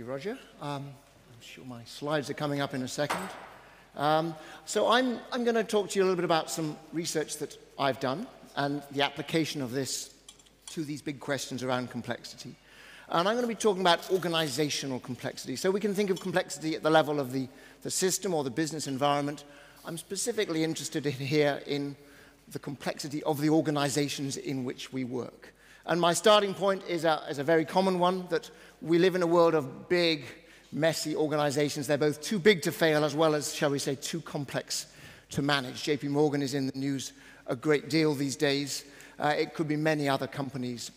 Roger. I'm sure my slides are coming up in a second. So I'm going to talk to you a little bit about some research that I've done and the application of this to these big questions around complexity. And I'm going to be talking about organizational complexity. So we can think of complexity at the level of the system or the business environment. I'm specifically interested here in the complexity of the organizations in which we work. And my starting point is a very common one, that we live in a world of big, messy organizations. They're both too big to fail as well as, shall we say, too complex to manage. JP Morgan is in the news a great deal these days. It could be many other companies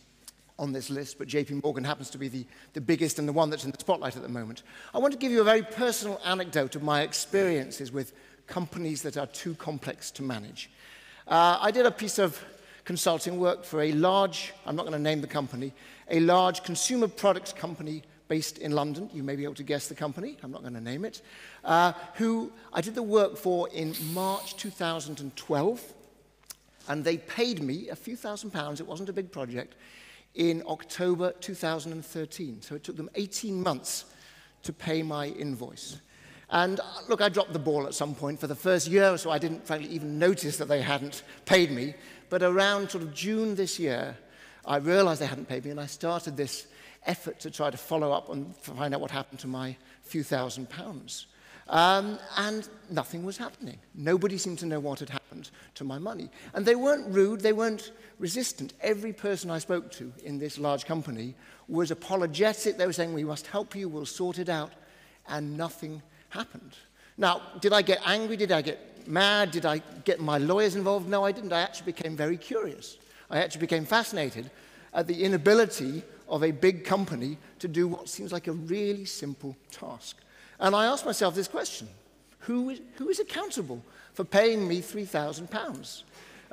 on this list, but JP Morgan happens to be the biggest and the one that's in the spotlight at the moment. I want to give you a very personal anecdote of my experiences with companies that are too complex to manage. I did a piece of consulting work for a large, I'm not going to name the company, a large consumer products company based in London. You may be able to guess the company, I'm not going to name it, who I did the work for in March 2012, and they paid me a few £1,000s, it wasn't a big project, in October 2013. So it took them 18 months to pay my invoice. And look, I dropped the ball at some point. For the first year or so, I didn't frankly even notice that they hadn't paid me. But around sort of June this year, I realized they hadn't paid me, and I started this effort to try to follow up and find out what happened to my few £1,000s. And nothing was happening. Nobody seemed to know what had happened to my money. And they weren't rude, they weren't resistant. Every person I spoke to in this large company was apologetic. They were saying, we must help you, we'll sort it out. And nothing happened. Now, did I get angry? Did I get mad? Did I get my lawyers involved? No, I didn't. I actually became very curious. I actually became fascinated at the inability of a big company to do what seems like a really simple task. And I asked myself this question: who is accountable for paying me £3,000?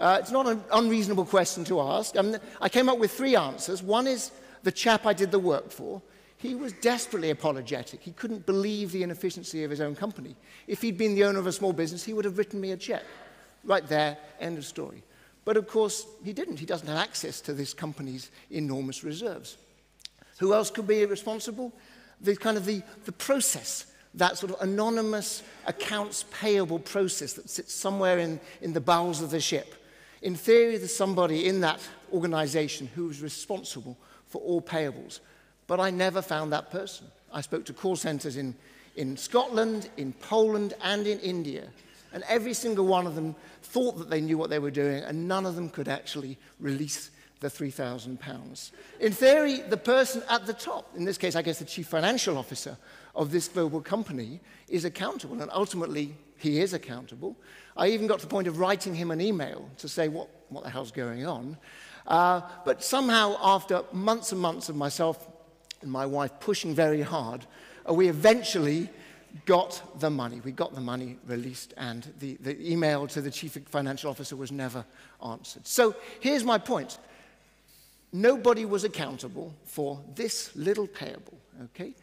It's not an unreasonable question to ask. I came up with three answers. One is the chap I did the work for. He was desperately apologetic. He couldn't believe the inefficiency of his own company. If he'd been the owner of a small business, he would have written me a check. Right there, end of story. But of course, he didn't. He doesn't have access to this company's enormous reserves. Who else could be responsible? The process, that sort of anonymous accounts payable process that sits somewhere in the bowels of the ship. In theory, there's somebody in that organization who is responsible for all payables. But I never found that person. I spoke to call centers in Scotland, in Poland, and in India. And every single one of them thought that they knew what they were doing, and none of them could actually release the £3,000. In theory, the person at the top, in this case, I guess the chief financial officer of this global company, is accountable, and ultimately, he is accountable. I even got to the point of writing him an email to say, what the hell's going on? But somehow, after months and months of myself and my wife pushing very hard, we eventually got the money. We got the money released, and the email to the chief financial officer was never answered. So here's my point. Nobody was accountable for this little payable, okay?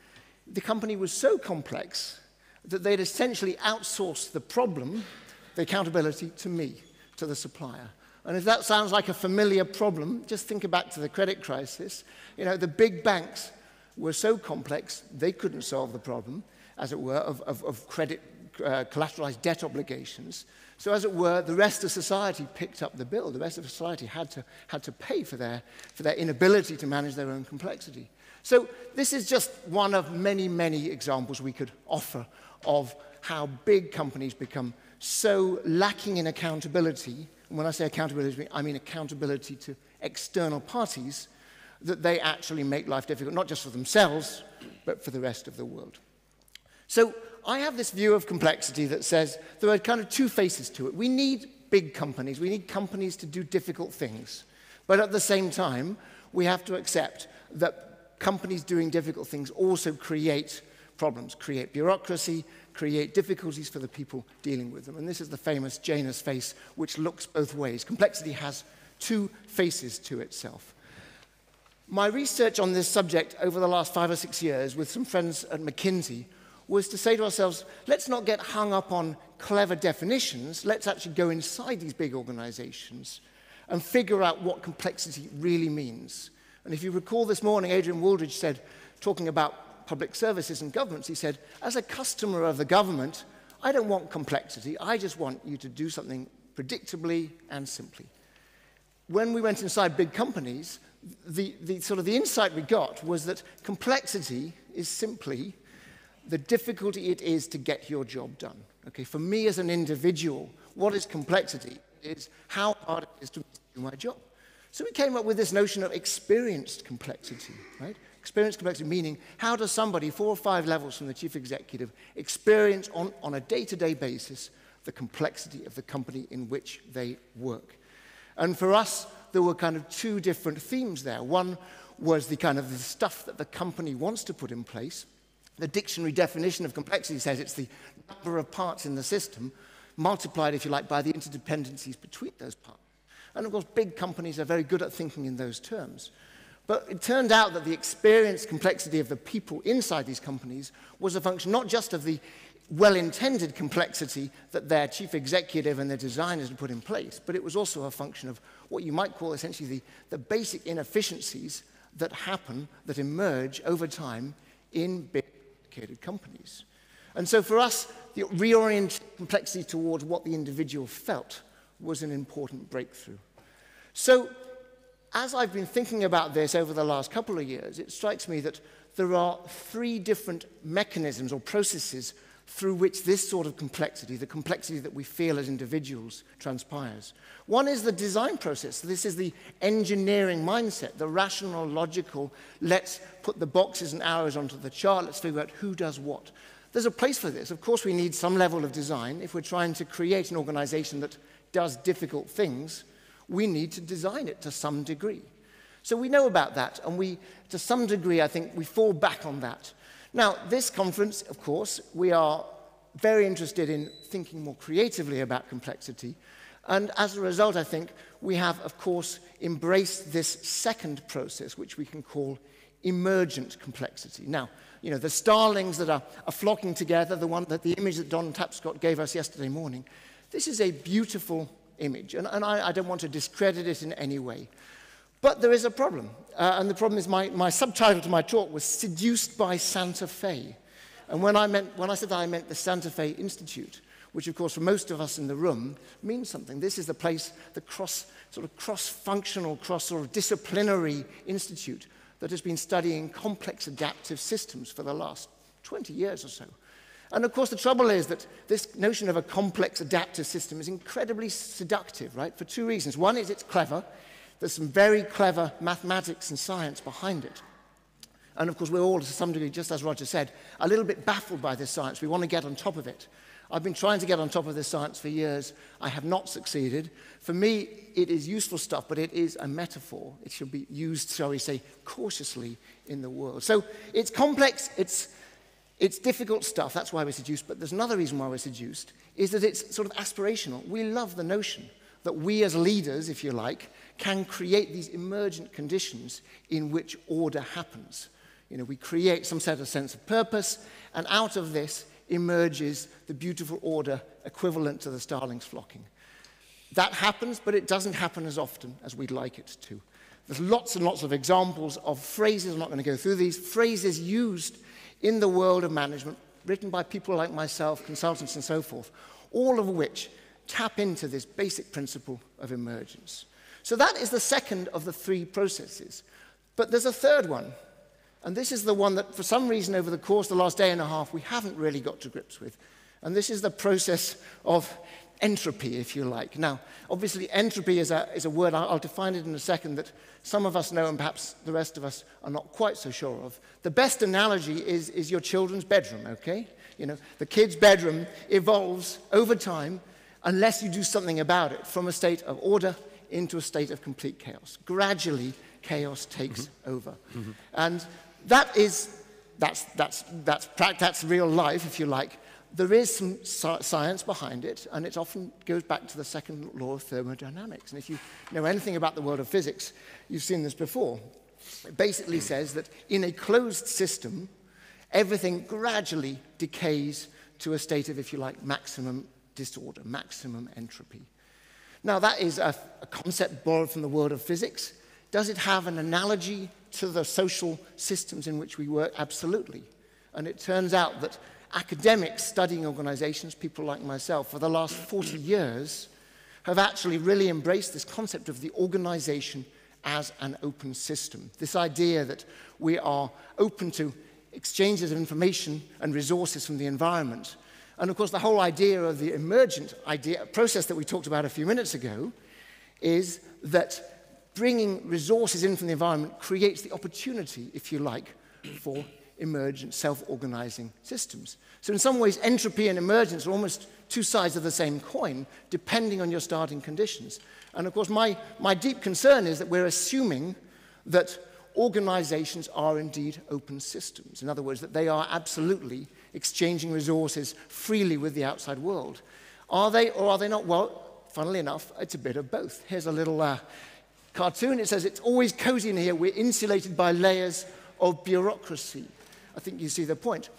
The company was so complex that they'd essentially outsourced the problem, the accountability, to me, to the supplier. And if that sounds like a familiar problem, just think back to the credit crisis. You know, the big banks were so complex, they couldn't solve the problem, as it were, of credit collateralized debt obligations. So as it were, the rest of society picked up the bill. The rest of society had to pay for their inability to manage their own complexity. So this is just one of many, many examples we could offer of how big companies become so lacking in accountability. And when I say accountability, I mean accountability to external parties, that they actually make life difficult, not just for themselves, but for the rest of the world. So I have this view of complexity that says there are kind of two faces to it. We need big companies. We need companies to do difficult things. But at the same time, we have to accept that companies doing difficult things also create problems, create bureaucracy, create difficulties for the people dealing with them. And this is the famous Janus face, which looks both ways. Complexity has two faces to itself. My research on this subject over the last 5 or 6 years with some friends at McKinsey was to say to ourselves, let's not get hung up on clever definitions, let's actually go inside these big organizations and figure out what complexity really means. And if you recall this morning, Adrian Wooldridge said, talking about public services and governments, he said, as a customer of the government, I don't want complexity. I just want you to do something predictably and simply. When we went inside big companies, the insight we got was that complexity is simply the difficulty it is to get your job done. Okay, for me as an individual, what is complexity? It is how hard it is to do my job. So we came up with this notion of experienced complexity, right? Experienced complexity meaning how does somebody 4 or 5 levels from the chief executive experience on a day-to-day basis the complexity of the company in which they work. And for us, there were kind of 2 different themes there. One was the kind of the stuff that the company wants to put in place. The dictionary definition of complexity says it's the number of parts in the system multiplied, if you like, by the interdependencies between those parts. And of course, big companies are very good at thinking in those terms. But it turned out that the experienced complexity of the people inside these companies was a function not just of the well-intended complexity that their chief executive and their designers had put in place, but it was also a function of what you might call essentially the basic inefficiencies that happen, that emerge over time in big complicated companies. And so for us, the reorienting complexity towards what the individual felt was an important breakthrough. So as I've been thinking about this over the last couple of years, it strikes me that there are 3 different mechanisms or processes through which this sort of complexity, the complexity that we feel as individuals, transpires. One is the design process. This is the engineering mindset, the rational, logical, let's put the boxes and arrows onto the chart, let's figure out who does what. There's a place for this. Of course, we need some level of design. If we're trying to create an organization that does difficult things, we need to design it to some degree. So we know about that, and we, to some degree, I think, we fall back on that. Now, this conference, of course, we are very interested in thinking more creatively about complexity, and as a result, I think, we have, of course, embraced this second process, which we can call emergent complexity. Now, you know, the starlings that are flocking together, the image that Don Tapscott gave us yesterday morning, this is a beautiful image, and I don't want to discredit it in any way. But there is a problem, and the problem is my subtitle to my talk was Seduced by Santa Fe. And when I said that, I meant the Santa Fe Institute, which of course for most of us in the room means something. This is the place, the cross-functional, disciplinary institute that has been studying complex adaptive systems for the last 20 years or so. And of course the trouble is that this notion of a complex adaptive system is incredibly seductive, right? For 2 reasons. One is it's clever. There's some very clever mathematics and science behind it. And of course, we're all, to some degree, just as Roger said, a little bit baffled by this science. We want to get on top of it. I've been trying to get on top of this science for years. I have not succeeded. For me, it is useful stuff, but it is a metaphor. It should be used, shall we say, cautiously in the world. So it's complex, it's difficult stuff. That's why we're seduced. But there's another reason why we're seduced, is that it's sort of aspirational. We love the notion that we as leaders, if you like, can create these emergent conditions in which order happens. You know, we create some set of sense of purpose, and out of this emerges the beautiful order equivalent to the starlings flocking. That happens, but it doesn't happen as often as we'd like it to. There's lots and lots of examples of phrases, I'm not going to go through these, phrases used in the world of management, written by people like myself, consultants and so forth, all of which tap into this basic principle of emergence. So that is the second of the 3 processes. But there's a third one, and this is the one that for some reason over the course of the last day and a half we haven't really got to grips with. And this is the process of entropy, if you like. Now, obviously entropy is a word, I'll define it in a second, that some of us know and perhaps the rest of us are not quite so sure of. The best analogy is your children's bedroom, okay? You know, the kid's bedroom evolves over time unless you do something about it, from a state of order into a state of complete chaos. Gradually, chaos takes over. And that's real life, if you like. There is some science behind it, and it often goes back to the second law of thermodynamics. And if you know anything about the world of physics, you've seen this before. It basically says that in a closed system, everything gradually decays to a state of, if you like, maximum disorder, maximum entropy. Now, that is a concept borrowed from the world of physics. Does it have an analogy to the social systems in which we work? Absolutely. And it turns out that academics studying organizations, people like myself, for the last 40 years, have actually really embraced this concept of the organization as an open system. This idea that we are open to exchanges of information and resources from the environment. And of course, the whole idea of the emergent process that we talked about a few minutes ago is that bringing resources in from the environment creates the opportunity, if you like, for emergent self-organizing systems. So in some ways, entropy and emergence are almost two sides of the same coin, depending on your starting conditions. And of course, my deep concern is that we're assuming that organizations are indeed open systems. In other words, that they are absolutely exchanging resources freely with the outside world. Are they or are they not? Well, funnily enough, it's a bit of both. Here's a little cartoon. It says, it's always cozy in here. We're insulated by layers of bureaucracy. I think you see the point.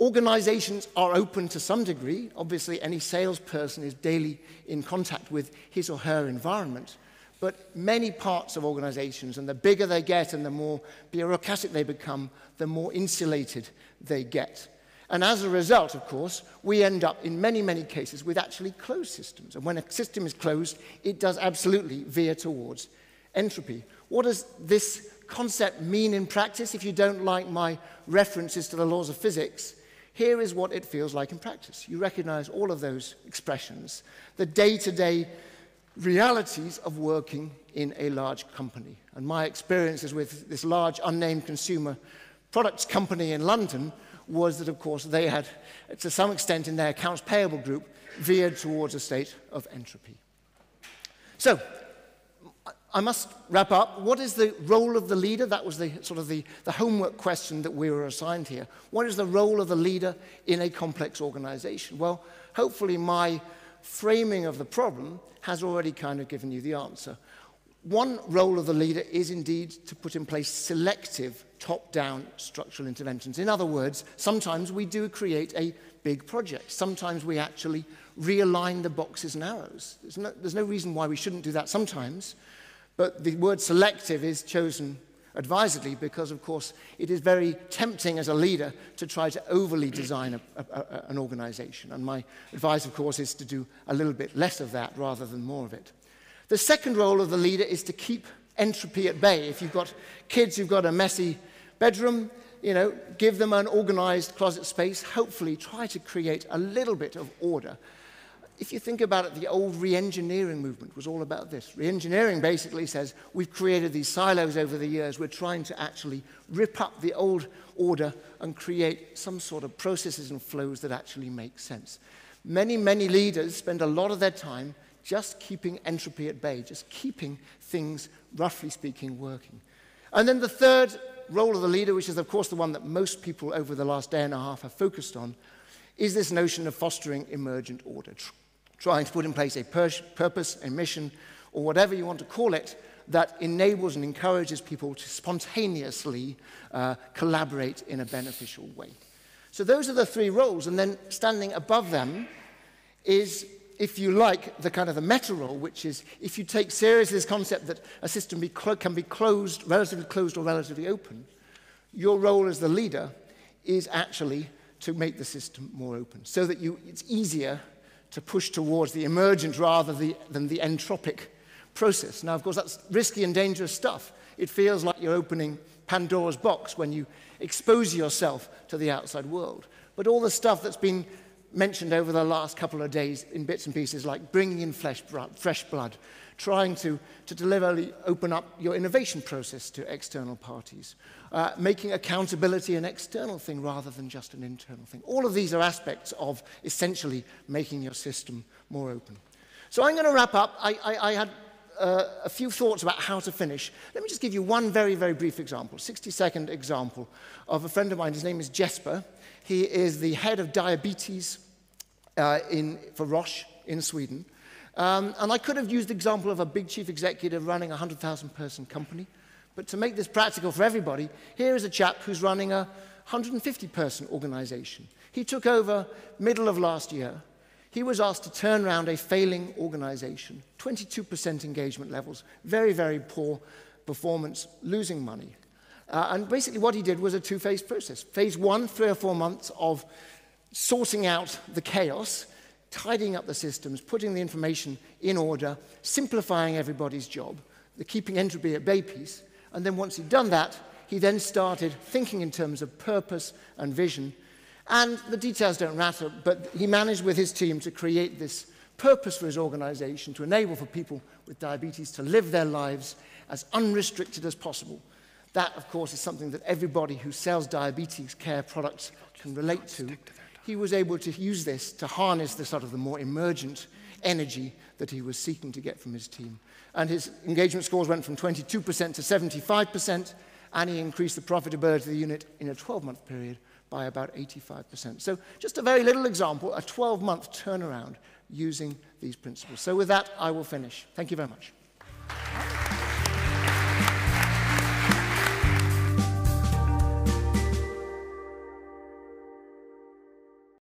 Organizations are open to some degree. Obviously, any salesperson is daily in contact with his or her environment. But many parts of organizations, and the bigger they get and the more bureaucratic they become, the more insulated they get. And as a result, of course, we end up in many, many cases with actually closed systems. And when a system is closed, it does absolutely veer towards entropy. What does this concept mean in practice? If you don't like my references to the laws of physics, here is what it feels like in practice. You recognize all of those expressions, the day-to-day realities of working in a large company. And my experiences with this large unnamed consumer products company in London was that, of course, they had, to some extent in their accounts payable group, veered towards a state of entropy. So, I must wrap up. What is the role of the leader? That was the sort of the homework question that we were assigned here. What is the role of the leader in a complex organization? Well, hopefully my framing of the problem has already kind of given you the answer. One role of the leader is indeed to put in place selective top-down structural interventions. In other words, sometimes we do create a big project. Sometimes we actually realign the boxes and arrows. There's no reason why we shouldn't do that sometimes. But the word selective is chosen advisedly because, of course, it is very tempting as a leader to try to overly design an organization. And my advice, of course, is to do a little bit less of that rather than more of it. The second role of the leader is to keep entropy at bay. If you've got kids who've got a messy bedroom, give them an organized closet space. Hopefully try to create a little bit of order. If you think about it, the old re-engineering movement was all about this. Re-engineering basically says, we've created these silos over the years. We're trying to actually rip up the old order and create some sort of processes and flows that actually make sense. Many, many leaders spend a lot of their time just keeping entropy at bay, just keeping things, roughly speaking, working. And then the third role of the leader, which is, of course, the one that most people over the last day and a half have focused on, is this notion of fostering emergent order. Trying to put in place a purpose, a mission, or whatever you want to call it, that enables and encourages people to spontaneously collaborate in a beneficial way. So those are the three roles, and then standing above them is, if you like, the kind of the meta role, which is if you take seriously this concept that a system can be closed, relatively closed or relatively open, your role as the leader is actually to make the system more open, so that it's easier to push towards the emergent rather than the entropic process. Now, of course, that's risky and dangerous stuff. It feels like you're opening Pandora's box when you expose yourself to the outside world. But all the stuff that's been mentioned over the last couple of days in bits and pieces, like bringing in fresh blood, trying to deliberately open up your innovation process to external parties, making accountability an external thing rather than just an internal thing. All of these are aspects of essentially making your system more open. So I'm going to wrap up. I had a few thoughts about how to finish. Let me just give you one very, very brief example, 60-second example of a friend of mine. His name is Jesper. He is the head of diabetes for Roche in Sweden. And I could have used the example of a big chief executive running a 100,000-person company. But to make this practical for everybody, here is a chap who's running a 150-person organization. He took over middle of last year. He was asked to turn around a failing organization, 22% engagement levels, very, very poor performance, losing money. And basically what he did was a two-phase process. Phase one, 3 or 4 months of sorting out the chaos, tidying up the systems, putting the information in order, simplifying everybody's job, keeping entropy at bay piece. And then once he'd done that, he then started thinking in terms of purpose and vision. And the details don't matter, but he managed with his team to create this purpose for his organization to enable for people with diabetes to live their lives as unrestricted as possible. That, of course, is something that everybody who sells diabetes care products can relate to. He was able to use this to harness the sort of the more emergent energy that he was seeking to get from his team. And his engagement scores went from 22% to 75%, and he increased the profitability of the unit in a 12-month period by about 85%. So just a very little example, a 12-month turnaround using these principles. So with that, I will finish. Thank you very much.